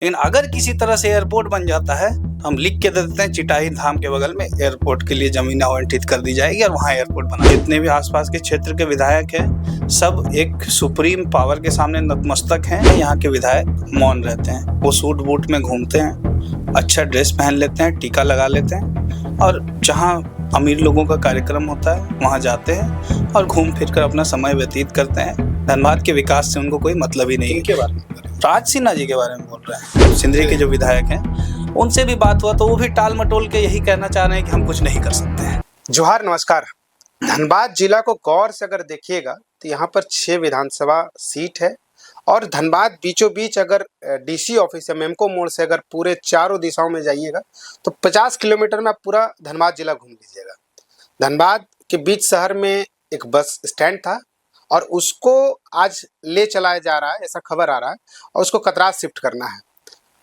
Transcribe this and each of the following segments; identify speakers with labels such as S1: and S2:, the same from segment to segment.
S1: लेकिन अगर किसी तरह से एयरपोर्ट बन जाता है तो हम लिख के दे देते हैं चिटाई धाम के बगल में एयरपोर्ट के लिए जमीन आवंटित कर दी जाएगी और वहाँ एयरपोर्ट बना। जितने भी आसपास के क्षेत्र के विधायक हैं सब एक सुप्रीम पावर के सामने नतमस्तक हैं। यहाँ के विधायक मौन रहते हैं, वो सूट बूट में घूमते हैं, अच्छा ड्रेस पहन लेते हैं, टीका लगा लेते हैं और जहाँ अमीर लोगों का कार्यक्रम होता है वहाँ जाते हैं और घूम फिर कर अपना समय व्यतीत करते हैं। धनबाद के विकास से उनको कोई मतलब ही नहीं।
S2: इनके बारे में
S1: राज सिन्हा जी के बारे में बोल रहे हैं, सिंदरी के जो विधायक हैं उनसे भी बात हुआ तो वो भी टाल मटोल के यही कहना चाह रहे हैं कि हम कुछ नहीं कर सकते हैं।
S2: जोहार, नमस्कार। धनबाद जिला को गौर से अगर देखिएगा तो यहाँ पर 6 विधानसभा सीट है और धनबाद बीचों बीच अगर डीसी ऑफिस या मेमको मोड़ से अगर पूरे चारों दिशाओं में जाइएगा तो 50 किलोमीटर में आप पूरा धनबाद जिला घूम लीजिएगा। धनबाद के बीच शहर में एक बस स्टैंड था और उसको आज ले चलाया जा रहा है, ऐसा खबर आ रहा है, और उसको कतरास शिफ्ट करना है।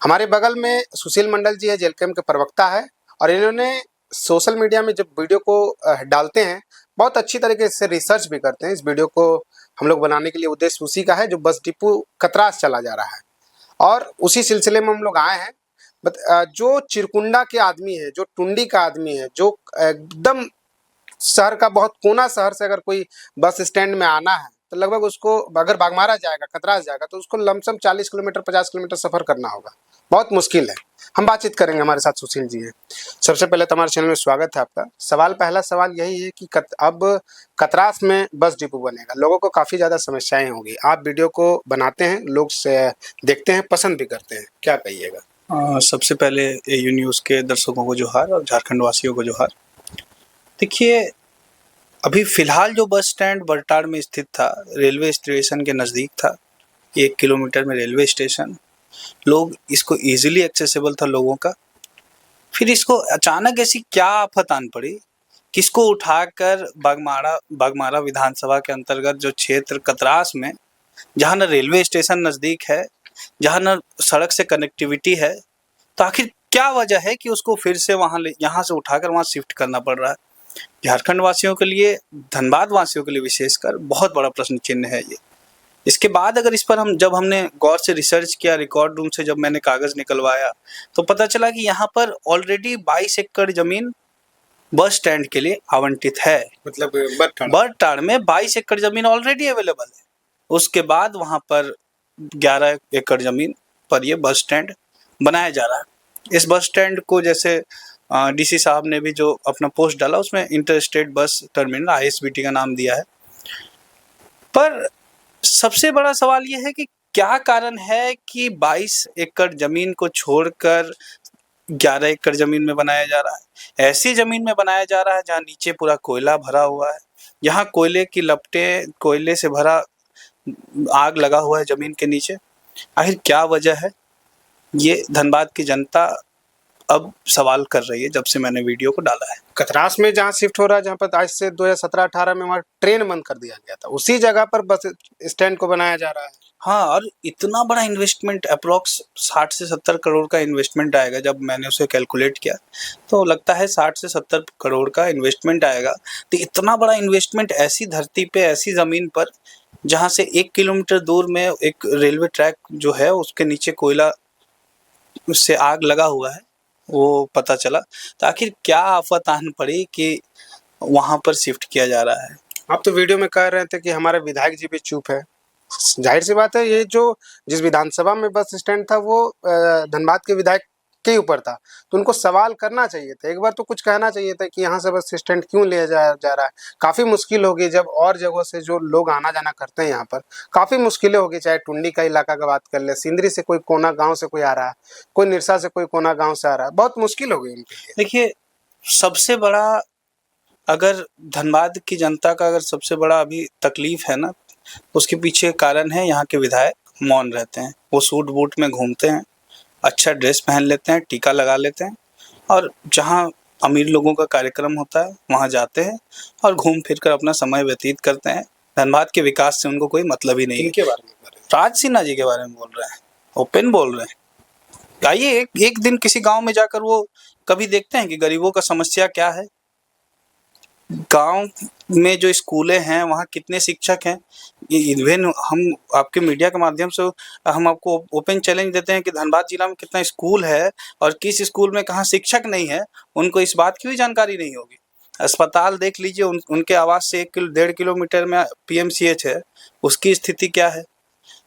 S2: हमारे बगल में सुशील मंडल जी है, जेलकेम के प्रवक्ता है, और इन्होंने सोशल मीडिया में जब वीडियो को डालते हैं बहुत अच्छी तरीके से रिसर्च भी करते हैं। इस वीडियो को हम लोग बनाने के लिए उद्देश्य उसी का है, जो बस डिपो कतरास चला जा रहा है और उसी सिलसिले में हम लोग आए हैं। जो चिरकुंडा के आदमी है, जो टुंडी का आदमी है, जो एकदम शहर का बहुत कोना शहर से अगर कोई बस स्टैंड में आना है तो लगभग उसको अगर बागमारा जाएगा, कतरास जाएगा तो उसको लमसम 40 किलोमीटर 50 किलोमीटर सफर करना होगा, बहुत मुश्किल है। हम बातचीत करेंगे, हमारे साथ सुशील जी हैं। सबसे पहले तो हमारे चैनल में स्वागत है आपका। पहला सवाल यही है कि अब कतरास में बस डिपो बनेगा, लोगों को काफ़ी ज़्यादा समस्याएं होंगी। आप वीडियो को बनाते हैं, लोग से देखते हैं, पसंद भी करते हैं, क्या कहिएगा?
S1: सबसे पहले एयू न्यूज़ के दर्शकों को जोहार और झारखंड वासियों को जोहार। देखिए, अभी फिलहाल जो बस स्टैंड बरटाड़ में स्थित था, रेलवे स्टेशन के नज़दीक था, 1 किलोमीटर में रेलवे स्टेशन, लोग इसको इजीली एक्सेसिबल था लोगों का। फिर इसको अचानक ऐसी क्या आफत आन पड़ी, किसको उठाकर बागमारा विधानसभा के अंतर्गत जो क्षेत्र कतरास में, जहाँ न रेलवे स्टेशन नज़दीक है, जहाँ न सड़क से कनेक्टिविटी है, तो आखिर क्या वजह है कि उसको फिर से यहाँ से उठाकर वहाँ शिफ्ट करना पड़ रहा है? झारखंड वासियों के लिए, धनबाद वासियों के लिए विशेषकर बहुत बड़ा प्रश्न चिन्ह है ये। इसके बाद अगर इस पर जब हमने गौर से रिसर्च किया, रिकॉर्ड रूम से जब मैंने कागज निकलवाया तो पता चला कि यहाँ पर ऑलरेडी 22 एकड़ जमीन बस स्टैंड के लिए आवंटित है।
S2: मतलब
S1: बरटाड़ में 22 एकड़ जमीन ऑलरेडी अवेलेबल है। उसके बाद वहाँ पर 11 एकड़ जमीन पर ये बस स्टैंड बनाया जा रहा है। इस बस स्टैंड को जैसे डीसी साहब ने भी जो अपना पोस्ट डाला उसमें inter state bus terminal ISBT का नाम दिया है। पर सबसे बड़ा सवाल ये है कि क्या कारण है कि 22 एकड़ जमीन को छोड़कर 11 एकड़ जमीन में बनाया जा रहा है? ऐसी जमीन में बनाया जा रहा है जहाँ नीचे पूरा कोयला भरा हुआ है, यहाँ कोयले की लपटें, कोयले से भरा आग लगा हुआ है जमीन के नीचे। आखिर क्या वजह है? ये धनबाद की जनता अब सवाल कर रही है जब से मैंने वीडियो को डाला है।
S2: कतरास में जहाँ शिफ्ट हो रहा है, जहाँ पर आज से 2017-18 में वहाँ ट्रेन बंद कर दिया गया था, उसी जगह पर बस स्टैंड को बनाया जा रहा है।
S1: हाँ, और इतना बड़ा इन्वेस्टमेंट, अप्रोक्स 60 से 70 करोड़ का इन्वेस्टमेंट आएगा। जब मैंने उसे कैलकुलेट किया तो लगता है 60 से 70 करोड़ का इन्वेस्टमेंट आएगा। तो इतना बड़ा इन्वेस्टमेंट ऐसी धरती पे, ऐसी ज़मीन पर, जहाँ से 1 किलोमीटर दूर में एक रेलवे ट्रैक जो है उसके नीचे कोयला से आग लगा हुआ है, वो पता चला। तो आखिर क्या आफत आन पड़ी कि वहाँ पर शिफ्ट किया जा रहा है?
S2: आप तो वीडियो में कह रहे थे कि हमारे विधायक जी भी चुप है। जाहिर सी बात है, ये जो जिस विधानसभा में बस स्टैंड था वो धनबाद के विधायक के ऊपर था, तो उनको सवाल करना चाहिए था, एक बार तो कुछ कहना चाहिए था कि यहाँ से बस स्टैंड क्यों लिया जा रहा है। काफ़ी मुश्किल होगी जब और जगहों से जो लोग आना जाना करते हैं यहाँ पर, काफ़ी मुश्किलें होगी। चाहे टुंडी का इलाका का बात कर ले, सिंदरी से कोई कोना गाँव से कोई आ रहा है, कोई निरसा से कोई कोना गाँव से आ रहा है, बहुत मुश्किल होगी उनके लिए।
S1: देखिए, सबसे बड़ा, अगर धनबाद की जनता का अगर सबसे बड़ा अभी तकलीफ है ना, उसके पीछे कारण है यहाँ के विधायक मौन रहते हैं। वो सूट बूट में घूमते हैं, अच्छा ड्रेस पहन लेते हैं, टीका लगा लेते हैं और जहाँ अमीर लोगों का कार्यक्रम होता है वहाँ जाते हैं और घूम फिर कर अपना समय व्यतीत करते हैं। धनबाद के विकास से उनको कोई मतलब ही नहीं है।
S2: इनके बारे में
S1: राज सिन्हा जी के बारे में बोल रहे हैं, ओपन बोल रहे हैं। आइए एक दिन किसी गाँव में जाकर वो कभी देखते हैं कि गरीबों का समस्या क्या है। गांव में जो स्कूलें हैं वहाँ कितने शिक्षक हैं, ये इवन हम आपके मीडिया के माध्यम से हम आपको ओपन चैलेंज देते हैं कि धनबाद जिला में कितना स्कूल है और किस स्कूल में कहाँ शिक्षक नहीं है, उनको इस बात की भी जानकारी नहीं होगी। अस्पताल देख लीजिए, उनके आवास से 1-1.5 किलोमीटर में पीएमसीएच है, उसकी स्थिति क्या है।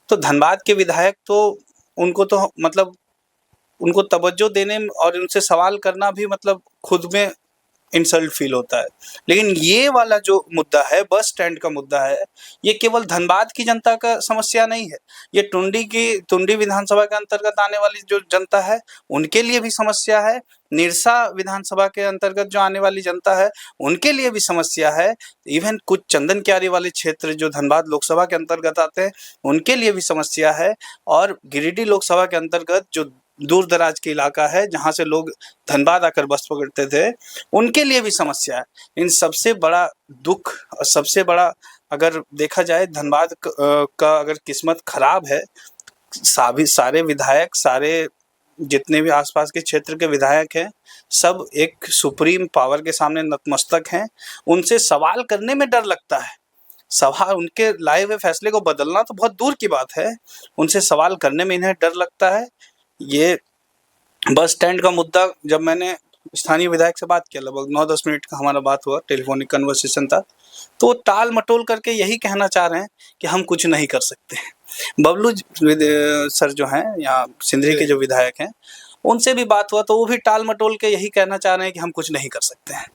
S1: तो धनबाद के विधायक तो उनको तो मतलब उनको तवज्जो देने और उनसे सवाल करना भी मतलब खुद में इंसल्ट फील होता है। लेकिन ये वाला जो मुद्दा है, बस स्टैंड का मुद्दा है, ये केवल धनबाद की जनता का समस्या नहीं है, ये टुंडी विधानसभा के अंतर्गत आने वाली जो जनता है उनके लिए भी समस्या है, निरसा विधानसभा के अंतर्गत जो आने वाली जनता है उनके लिए भी समस्या है, इवन कुछ चंदन क्यारी वाले क्षेत्र जो धनबाद लोकसभा के अंतर्गत आते हैं उनके लिए भी समस्या है, और गिरिडीह लोकसभा के अंतर्गत जो दूर दराज के इलाका है जहाँ से लोग धनबाद आकर बस पकड़ते थे उनके लिए भी समस्या है। इन सबसे बड़ा दुख और सबसे बड़ा अगर देखा जाए धनबाद का अगर किस्मत खराब है, सारे विधायक, सारे जितने भी आसपास के क्षेत्र के विधायक हैं सब एक सुप्रीम पावर के सामने नतमस्तक हैं, उनसे सवाल करने में डर लगता है। सवाल उनके लाए हुए फैसले को बदलना तो बहुत दूर की बात है, उनसे सवाल करने में इन्हें डर लगता है। ये बस स्टैंड का मुद्दा जब मैंने स्थानीय विधायक से बात किया, लगभग 9-10 मिनट का हमारा बात हुआ, टेलीफोनिक कन्वर्सेशन था, तो वो टाल मटोल करके यही कहना चाह रहे हैं कि हम कुछ नहीं कर सकते। बबलू सर जो हैं यहाँ सिंदरी के जो विधायक हैं उनसे भी बात हुआ तो वो भी टाल मटोल के यही कहना चाह रहे हैं कि हम कुछ नहीं कर सकते हैं।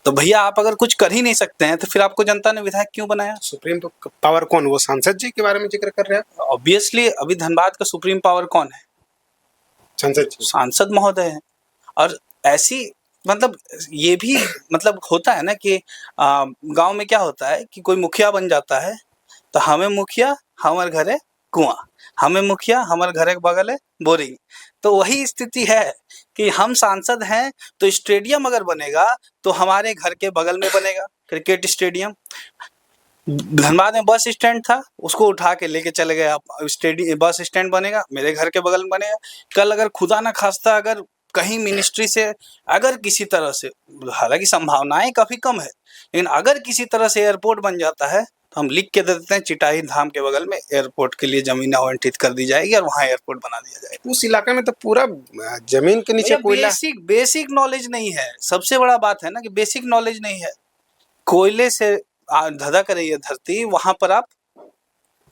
S1: तो भैया आप अगर कुछ कर ही नहीं सकते हैं तो फिर आपको जनता ने विधायक क्यों बनाया?
S2: सुप्रीम पावर कौन, वो सांसद जी के बारे में जिक्र कर रहे हैं?
S1: ऑब्वियसली अभी धनबाद का सुप्रीम पावर कौन है?
S2: सांसद जी,
S1: सांसद महोदय हैं। और ऐसी मतलब ये भी मतलब होता है ना कि गांव में क्या होता है कि कोई मुखिया बन जाता है तो हमें मुखिया हमारे घरे कुआं, हमें मुखिया हमारे घरे के बगल है बोरिंग। तो वही स्थिति है कि हम सांसद हैं तो स्टेडियम अगर बनेगा तो हमारे घर के बगल में बनेगा क्रिकेट स्टेडियम। धनबाद में बस स्टैंड था, उसको उठा के लेके चले गए आप, स्टेडियम बस स्टैंड बनेगा मेरे घर के बगल में बनेगा। कल अगर खुदा ना खास्ता अगर कहीं मिनिस्ट्री से अगर किसी तरह से, हालांकि संभावनाएं काफी कम है, लेकिन अगर किसी तरह से एयरपोर्ट बन जाता है तो हम लिख के दे देते हैं चिटाही धाम के बगल में एयरपोर्ट के लिए जमीन आवंटित कर दी जाएगी और वहाँ एयरपोर्ट बना दिया जाएगा।
S2: उस इलाके में तो पूरा जमीन के नीचे कोयला।
S1: बेसिक नॉलेज नहीं है, सबसे बड़ा बात है ना कि बेसिक नॉलेज नहीं है। कोयले से धधक रही है धरती, वहां पर आप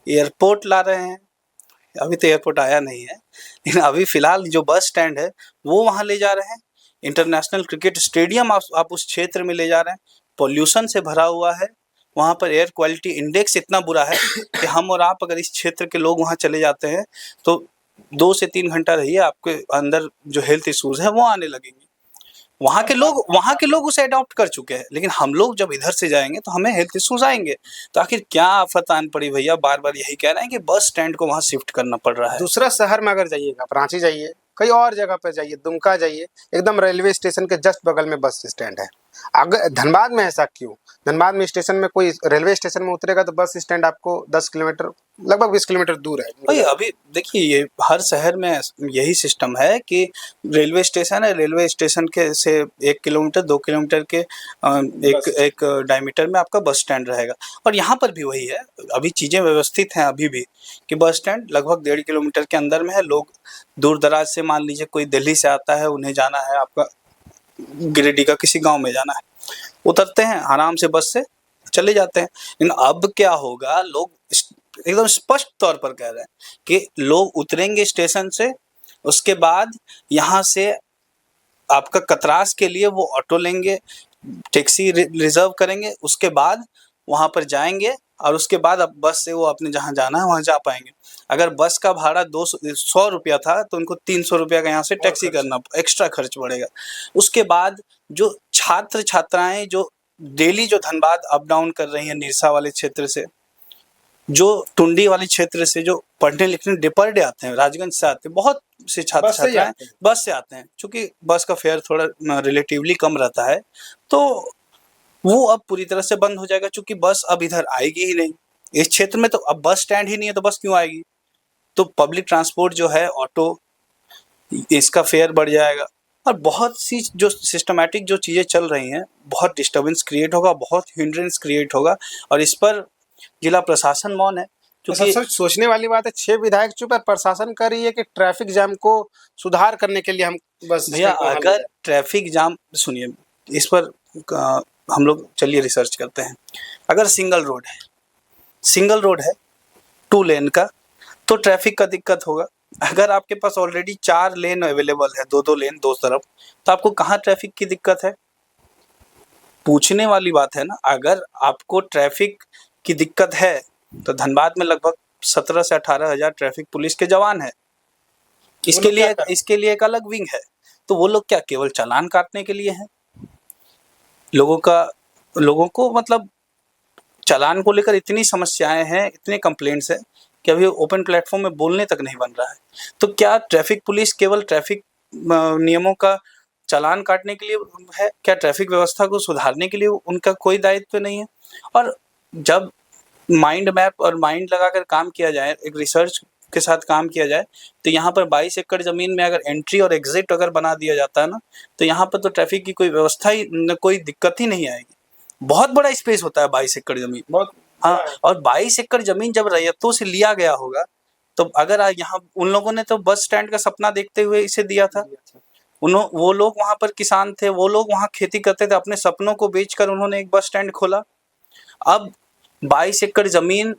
S1: एयरपोर्ट ला रहे हैं। अभी तो एयरपोर्ट आया नहीं है, लेकिन अभी फिलहाल जो बस स्टैंड है वो वहां ले जा रहे हैं। इंटरनेशनल क्रिकेट स्टेडियम आप उस क्षेत्र में ले जा रहे हैं। पॉल्यूशन से भरा हुआ है, वहां पर एयर क्वालिटी इंडेक्स इतना बुरा है कि हम और आप अगर इस क्षेत्र के लोग वहां चले जाते हैं तो 2 से 3 घंटा रहिए, आपके अंदर जो हेल्थ इश्यूज है वो आने लगेंगे। वहाँ के लोग उसे अडॉप्ट कर चुके हैं, लेकिन हम लोग जब इधर से जाएंगे तो हमें हेल्थ इश्यूज आएंगे। तो आखिर क्या आफत आन पड़ी भैया, बार बार यही कह रहे हैं कि बस स्टैंड को वहाँ शिफ्ट करना पड़ रहा है।
S2: दूसरा शहर में अगर जाइएगा, आप रांची जाइए, कई और जगह पे जाइए, दुमका जाइए, एकदम रेलवे स्टेशन के जस्ट बगल में बस स्टैंड है। अगर धनबाद में ऐसा क्यों? धनबाद में स्टेशन में कोई रेलवे स्टेशन में उतरेगा तो बस स्टैंड आपको 10 किलोमीटर, लगभग 20 किलोमीटर दूर है।
S1: भाई अभी देखिए ये हर शहर में यही सिस्टम है कि रेलवे स्टेशन है, रेलवे स्टेशन के से 1 किलोमीटर 2 किलोमीटर के एक डायमीटर में आपका बस स्टैंड रहेगा। और यहाँ पर भी वही है, अभी चीज़ें व्यवस्थित हैं अभी भी कि बस स्टैंड लगभग 1.5 किलोमीटर के अंदर में है। लोग दूर दराज से, मान लीजिए कोई दिल्ली से आता है, उन्हें जाना है आपका गिरिडीह का किसी गांव में जाना है, उतरते हैं आराम से बस से चले जाते हैं। लेकिन अब क्या होगा, लोग एकदम स्पष्ट तौर पर कह रहे हैं कि लोग उतरेंगे स्टेशन से, उसके बाद यहाँ से आपका कतरास के लिए वो ऑटो लेंगे, टैक्सी रिजर्व करेंगे, उसके बाद वहाँ पर जाएंगे और उसके बाद अब बस से वो अपने जहाँ जाना है वहाँ जा पाएंगे। अगर बस का भाड़ा 100 रुपया था तो उनको 300 रुपया का यहाँ से टैक्सी करना, एक्स्ट्रा खर्च बढ़ेगा। उसके बाद जो छात्र छात्राएं जो डेली जो धनबाद अप डाउन कर रही हैं निरसा वाले क्षेत्र से, जो टुंडी वाले क्षेत्र से जो पढ़ने लिखने पर डे आते हैं, राजगंज से आते हैं, बहुत से छात्र छात्राएं बस से आते हैं। चूंकि बस का फेयर थोड़ा रिलेटिवली कम रहता है तो वो अब पूरी तरह से बंद हो जाएगा, चूंकि बस अब इधर आएगी ही नहीं इस क्षेत्र में। तो अब बस स्टैंड ही नहीं है तो बस क्यों आएगी? तो पब्लिक ट्रांसपोर्ट जो है, ऑटो, इसका फेयर बढ़ जाएगा। और बहुत सी जो सिस्टमैटिक जो चीज़ें चल रही हैं, बहुत डिस्टर्बेंस क्रिएट होगा, बहुत हिंड्रेंस क्रिएट होगा और इस पर जिला प्रशासन मौन है
S2: तो
S1: क्योंकि
S2: सबसे सोचने वाली बात है 6 विधायक चुप है, प्रशासन कर रही है कि ट्रैफिक जाम को सुधार करने के लिए हम बस
S1: भैया
S2: स्टैंड को वहाँ ले
S1: अगर
S2: जाएं।
S1: ट्रैफिक जाम सुनिए इस पर हम लोग चलिए रिसर्च करते हैं। अगर सिंगल रोड है 2 लेन का तो ट्रैफिक का दिक्कत होगा। अगर आपके पास ऑलरेडी 4 लेन अवेलेबल है, 2-2 लेन 2 तरफ, तो आपको कहाँ ट्रैफिक की दिक्कत है? पूछने वाली बात है ना। अगर आपको ट्रैफिक की दिक्कत है तो धनबाद में लगभग 17 से 18 हजार ट्रैफिक पुलिस के जवान है। इसके लिए एक अलग विंग है। तो वो लोग क्या केवल चालान काटने के लिए हैं? लोगों को मतलब चालान को लेकर इतनी समस्याएं हैं, इतने कंप्लेंट्स हैं कि अभी ओपन प्लेटफॉर्म में बोलने तक नहीं बन रहा है। तो क्या ट्रैफिक पुलिस केवल ट्रैफिक नियमों का चालान काटने के लिए है? क्या ट्रैफिक व्यवस्था को सुधारने के लिए उनका कोई दायित्व नहीं है? और जब माइंड मैप और माइंड लगाकर काम किया जाए, एक रिसर्च के साथ काम किया जाए, तो यहाँ पर 22 एकड़ जमीन में अगर एंट्री और एग्जिट अगर बना दिया जाता है ना, तो यहाँ पर तो ट्रैफिक की कोई व्यवस्था ही कोई दिक्कत ही नहीं आएगी। बहुत बड़ा स्पेस होता है 22 एकड़ जमीन।
S2: बहुत
S1: हाँ, और 22 एकड़ जमीन जब रैयतों से लिया गया होगा, तो अगर यहाँ उन लोगों ने तो बस स्टैंड का सपना देखते हुए इसे दिया था। वो लोग वहाँ पर किसान थे, वो लोग वहाँ खेती करते थे, अपने सपनों को बेचकर उन्होंने एक बस स्टैंड खोला। अब 22 एकड़ जमीन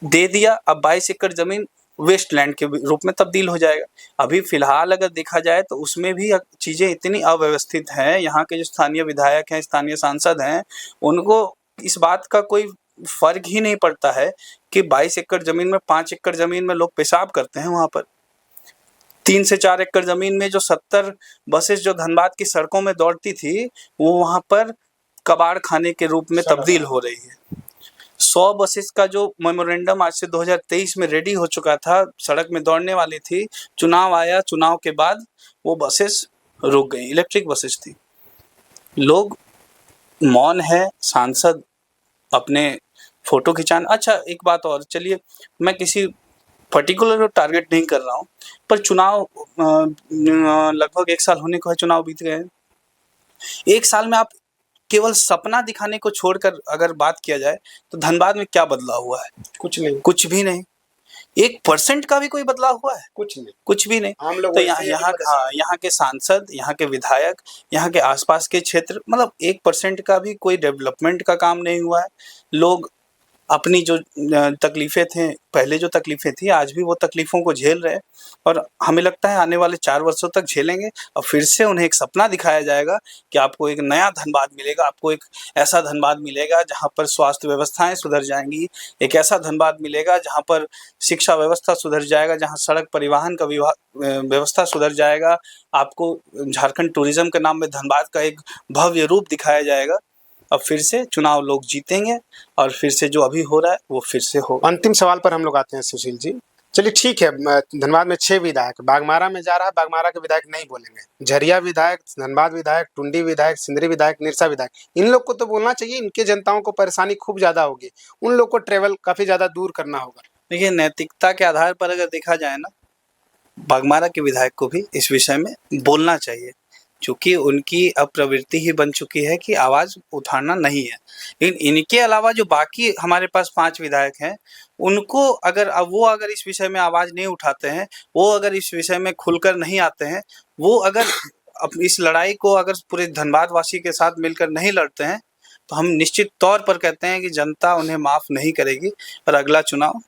S1: दे दिया, अब 22 एकड़ जमीन वेस्टलैंड के रूप में तब्दील हो जाएगा। अभी फिलहाल अगर देखा जाए तो उसमें भी चीजें इतनी अव्यवस्थित हैं। यहाँ के जो स्थानीय विधायक हैं, स्थानीय सांसद हैं, उनको इस बात का कोई फर्क ही नहीं पड़ता है कि 22 एकड़ जमीन में 5 एकड़ जमीन में लोग पेशाब करते हैं। वहां पर 3 से 4 एकड़ जमीन में जो 70 बसेस जो धनबाद की सड़कों में दौड़ती थी, वो वहां पर कबाड़ खाने के रूप में तब्दील हो रही है। 100 बसेस का जो मेमोरेंडम आज से 2023 में रेडी हो चुका था, सड़क में दौड़ने वाली थी, चुनाव आया, चुनाव के बाद वो बसेस रुक गई, इलेक्ट्रिक बसेस थी। लोग मौन है, सांसद अपने फोटो खिंचाना। अच्छा एक बात और, चलिए मैं किसी पर्टिकुलर टारगेट नहीं कर रहा हूँ, पर चुनाव लगभग 1 साल होने को है, चुनाव बीत गए हैं। 1 साल में आप केवल सपना दिखाने को छोड़कर अगर बात किया जाए तो धनबाद में क्या बदलाव हुआ है?
S2: कुछ नहीं,
S1: कुछ भी नहीं। 1% का भी कोई बदलाव हुआ है? कुछ भी नहीं।
S2: हम लोग
S1: तो
S2: वैसे ही
S1: यहाँ के सांसद, यहाँ के विधायक, यहाँ के आसपास के क्षेत्र, मतलब 1% का भी कोई डेवलपमेंट का काम नहीं हुआ है। लोग अपनी जो तकलीफें थे, पहले जो तकलीफें थी, आज भी वो तकलीफों को झेल रहे हैं और हमें लगता है आने वाले 4 वर्षों तक झेलेंगे और फिर से उन्हें एक सपना दिखाया जाएगा कि आपको एक नया धनबाद मिलेगा, आपको एक ऐसा धनबाद मिलेगा जहाँ पर स्वास्थ्य व्यवस्थाएं सुधर जाएंगी, एक ऐसा धनबाद मिलेगा जहाँ पर शिक्षा व्यवस्था सुधर जाएगा, जहाँ सड़क परिवहन का व्यवस्था सुधर जाएगा। आपको झारखंड टूरिज्म के नाम में धनबाद का एक भव्य रूप दिखाया जाएगा। अब फिर से चुनाव लोग जीतेंगे और फिर से जो अभी हो रहा है वो फिर से हो।
S2: अंतिम सवाल पर हम लोग आते हैं सुशील जी। चलिए ठीक है, धनबाद में 6 विधायक, बागमारा में जा रहा है, बागमारा के विधायक नहीं बोलेंगे, झरिया विधायक, धनबाद विधायक, टुंडी विधायक, सिंदरी विधायक, निरसा विधायक, इन लोग को तो बोलना चाहिए, इनके जनताओं को परेशानी खूब ज्यादा होगी, उन लोग को ट्रेवल काफी ज्यादा दूर करना होगा।
S1: देखिए नैतिकता के आधार पर अगर देखा जाए ना, बागमारा के विधायक को भी इस विषय में बोलना चाहिए, क्योंकि उनकी अब प्रवृत्ति ही बन चुकी है कि आवाज उठाना नहीं है। लेकिन इनके अलावा जो बाकी हमारे पास 5 विधायक हैं, उनको अगर वो अगर इस विषय में आवाज नहीं उठाते हैं, वो अगर इस विषय में खुलकर नहीं आते हैं, वो अगर इस लड़ाई को अगर पूरे धनबाद वासी के साथ मिलकर नहीं लड़ते हैं, तो हम निश्चित तौर पर कहते हैं कि जनता उन्हें माफ नहीं करेगी और अगला चुनाव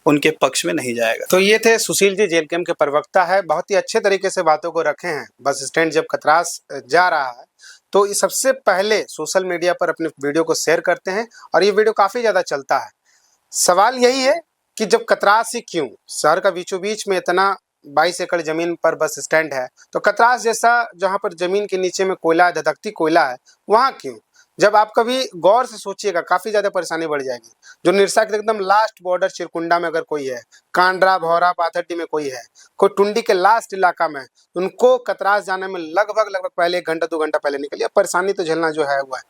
S1: उनके पक्ष में नहीं जाएगा।
S2: तो ये थे सुशील जी, जेल कैंप के प्रवक्ता है, बहुत ही अच्छे तरीके से बातों को रखे हैं। बस स्टैंड जब कतरास जा रहा है तो ये सबसे पहले सोशल मीडिया पर अपने वीडियो को शेयर करते हैं और ये वीडियो काफी ज्यादा चलता है। सवाल यही है कि जब कतरास ही क्यों, शहर का बीचों बीच में इतना 22 एकड़ जमीन पर बस स्टैंड है, तो कतरास जैसा जहां पर जमीन के नीचे में कोयला, धधकती कोयला है, वहां क्यों? जब आप कभी गौर से सोचिएगा काफी ज्यादा परेशानी बढ़ जाएगी। जो निरसा के एकदम लास्ट बॉर्डर चिरकुंडा में अगर कोई है, कांड्रा, भौरा, पाथरडी में कोई है, कोई टुंडी के लास्ट इलाका में, उनको कतरास जाने में लगभग पहले 1 घंटा 2 घंटा पहले निकलिए। परेशानी तो झेलना जो है हुआ है।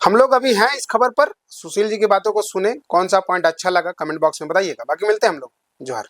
S2: हम लोग अभी हैं इस खबर पर, सुशील जी की बातों को सुने, कौन सा पॉइंट अच्छा लगा कमेंट बॉक्स में बताइएगा। बाकी मिलते हैं हम लोग। जोहार।